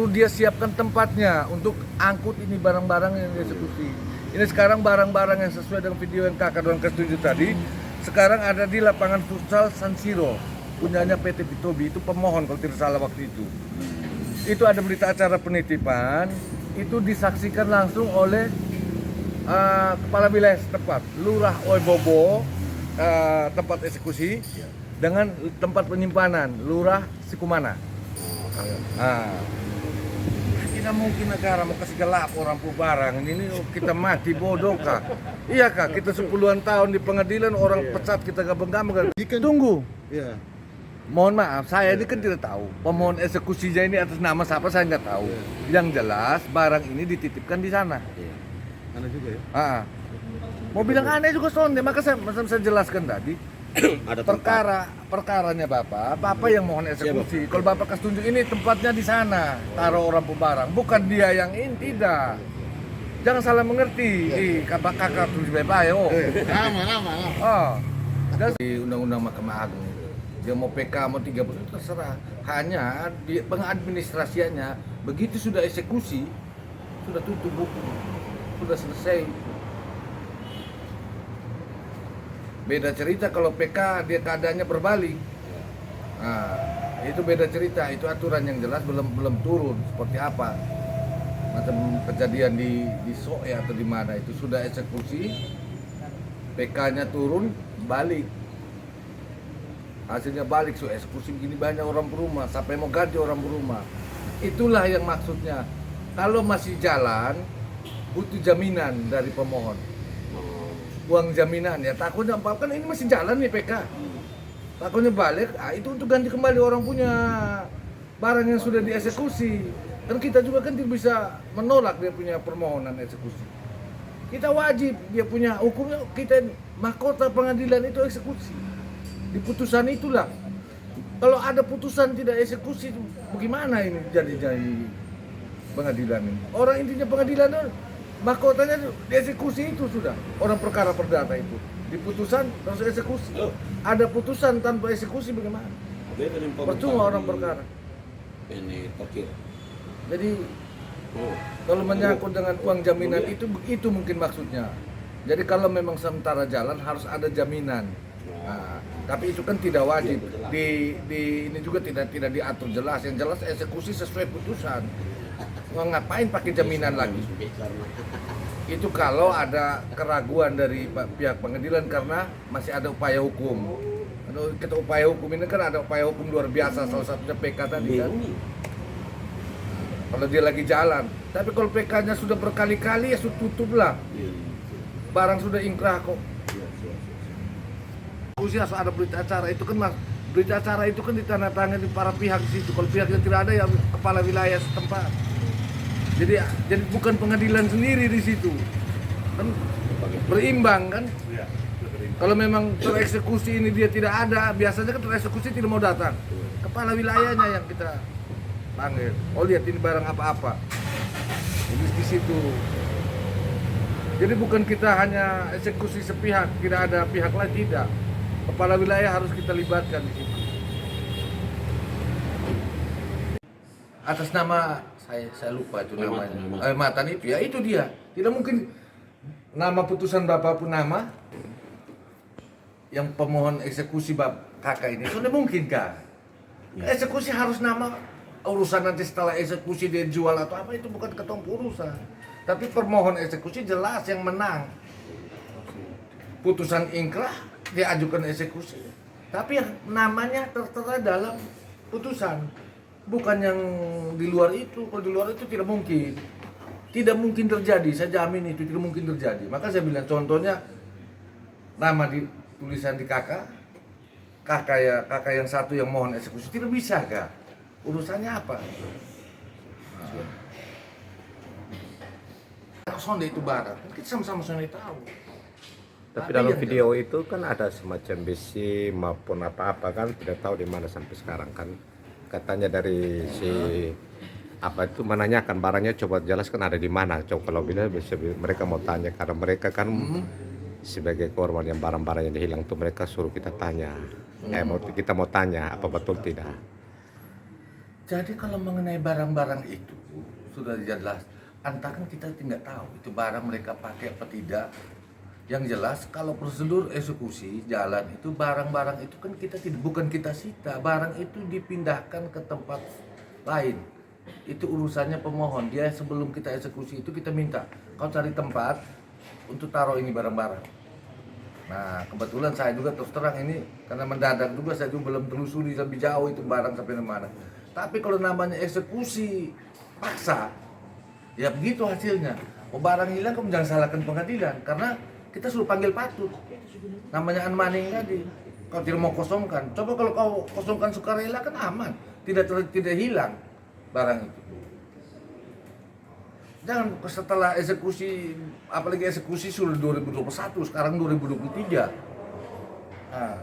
baru dia siapkan tempatnya untuk angkut ini barang-barang yang dieksekusi. Ini sekarang barang-barang yang sesuai dengan video yang kakak doang kesetuju tadi, sekarang ada di lapangan futsal San Siro, punyanya PT Bitobi, itu pemohon kalau tidak salah waktu itu. Itu ada berita acara penitipan, itu disaksikan langsung oleh kepala wilayah setempat, Lurah Oebobo, tempat eksekusi, dengan tempat penyimpanan, Lurah Sikumana. Tidak mungkin negara mau kasih gelap orang barang ini kita mati bodoh kah? Iya kah? Kita 10-an tahun di pengadilan orang pecat kita gabung-gabung. Tunggu. Iya. Mohon maaf, saya ini kan tidak tahu. Pemohon eksekusinya ini atas nama siapa saya nggak tahu. Yang jelas barang ini dititipkan di sana. Aneh juga ya. Mau bilang aneh juga sonde, maka saya jelaskan tadi. Ada Perkaranya Bapak yang mohon eksekusi. Kalau Bapak kasih tunjuk ini tempatnya di sana, taruh orang pembarang, bukan dia yang ini, tidak. Jangan salah mengerti. Kakak tulis Bapak ya. Lama. Di Undang-Undang Mahkamah Agung, dia mau PK mau 30 itu terserah. Hanya di pengadministrasiannya begitu sudah eksekusi, sudah tutup buku, sudah selesai. Beda cerita kalau PK dia keadaannya berbalik. Itu beda cerita, itu aturan yang jelas belum turun seperti apa. Macam kejadian di Soe atau di mana itu sudah eksekusi, PK-nya turun, balik. Hasilnya balik, so eksekusi begini banyak orang berumah, sampai mau ganti orang berumah. Itulah yang maksudnya. Kalau masih jalan, butuh jaminan dari pemohon. Uang jaminan ya, takutnya kan ini masih jalan nih PK, takutnya balik, itu untuk ganti kembali orang punya barang yang sudah dieksekusi. Dan kita juga kan tidak bisa menolak dia punya permohonan eksekusi. Kita wajib, dia punya hukumnya, kita mahkota pengadilan itu eksekusi. Di putusan itulah, kalau ada putusan tidak eksekusi, bagaimana ini jadi pengadilan ini? Orang intinya pengadilan itu mahkotanya dieksekusi itu sudah, orang perkara perdata itu di putusan langsung eksekusi. Ada putusan tanpa eksekusi bagaimana? Percuma orang perkara. Ini terakhir. Jadi kalau menyangkut dengan uang jaminan itu mungkin maksudnya. Jadi kalau memang sementara jalan harus ada jaminan. Tapi itu kan tidak wajib. Di ini juga tidak diatur jelas. Yang jelas eksekusi sesuai putusan. Ngapain pakai jaminan lagi? Itu kalau ada keraguan dari pihak pengadilan karena masih ada upaya hukum. Kita upaya hukum ini kan ada upaya hukum luar biasa, salah satunya PK tadi kan. Kalau dia lagi jalan, tapi kalau PK-nya sudah berkali-kali ya sudah tutuplah. Barang sudah ingkrah kok. Usia ada berita acara itu kan berita acara itu kan ditandatangani para pihak di situ. Kalau pihak yang tidak ada ya kepala wilayah setempat. Jadi bukan pengadilan sendiri di situ, kan berimbang kan. Kalau memang tereksekusi ini dia tidak ada, biasanya kan tereksekusi tidak mau datang. Kepala wilayahnya yang kita panggil. Oh lihat ini barang apa-apa. Jadi di situ. Jadi bukan kita hanya eksekusi sepihak, tidak ada pihak lain, tidak. Kepala wilayah harus kita libatkan di situ. Atas nama saya lupa itu namanya. Matan itu ya, itu dia. Tidak mungkin nama putusan Bapak pun nama yang pemohon eksekusi kakak ini. Sudah mungkin kah? Eksekusi harus nama, urusan nanti setelah eksekusi dia jual atau apa itu bukan ketong urusan. Tapi permohon eksekusi jelas yang menang. Putusan ingkrah dia ajukan eksekusi. Tapi yang namanya tertera dalam putusan. Bukan yang di luar itu. Kalau di luar itu tidak mungkin. Tidak mungkin terjadi. Saya jamin itu tidak mungkin terjadi. Maka saya bilang contohnya nama di tulisan di kakak yang satu yang mohon eksekusi tidak bisa kak. Urusannya apa? Sonde itu barat. Kita sama-sama sonde tahu. Tapi dalam video itu kan ada semacam besi maupun apa-apa kan tidak tahu di mana sampai sekarang kan. Katanya dari si apa itu menanyakan barangnya coba jelaskan ada di mana. Coba kalau bila mereka mau tanya karena mereka kan sebagai korban yang barang-barang yang hilang tuh mereka suruh kita tanya. Kita mau tanya apa betul tidak. Jadi kalau mengenai barang-barang itu sudah jelas, entah kan kita tidak tahu itu barang mereka pakai apa tidak. Yang jelas kalau prosedur eksekusi jalan itu barang-barang itu kan kita tidak, bukan kita sita, barang itu dipindahkan ke tempat lain. Itu urusannya pemohon. Dia sebelum kita eksekusi itu kita minta kau cari tempat untuk taruh ini barang-barang. Nah kebetulan saya juga terus terang ini karena mendadak juga saya juga belum telusuri lebih jauh itu barang sampai mana. Tapi kalau namanya eksekusi paksa, ya begitu hasilnya. Oh, barang hilang kamu jangan salahkan pengadilan karena kita suruh panggil patut. Namanya unmanning tadi. Kau tidak mau kosongkan. Coba kalau kau kosongkan sukarela kan aman, tidak hilang barang itu. Jangan setelah eksekusi, apalagi eksekusi sudah 2021, sekarang 2023. Nah,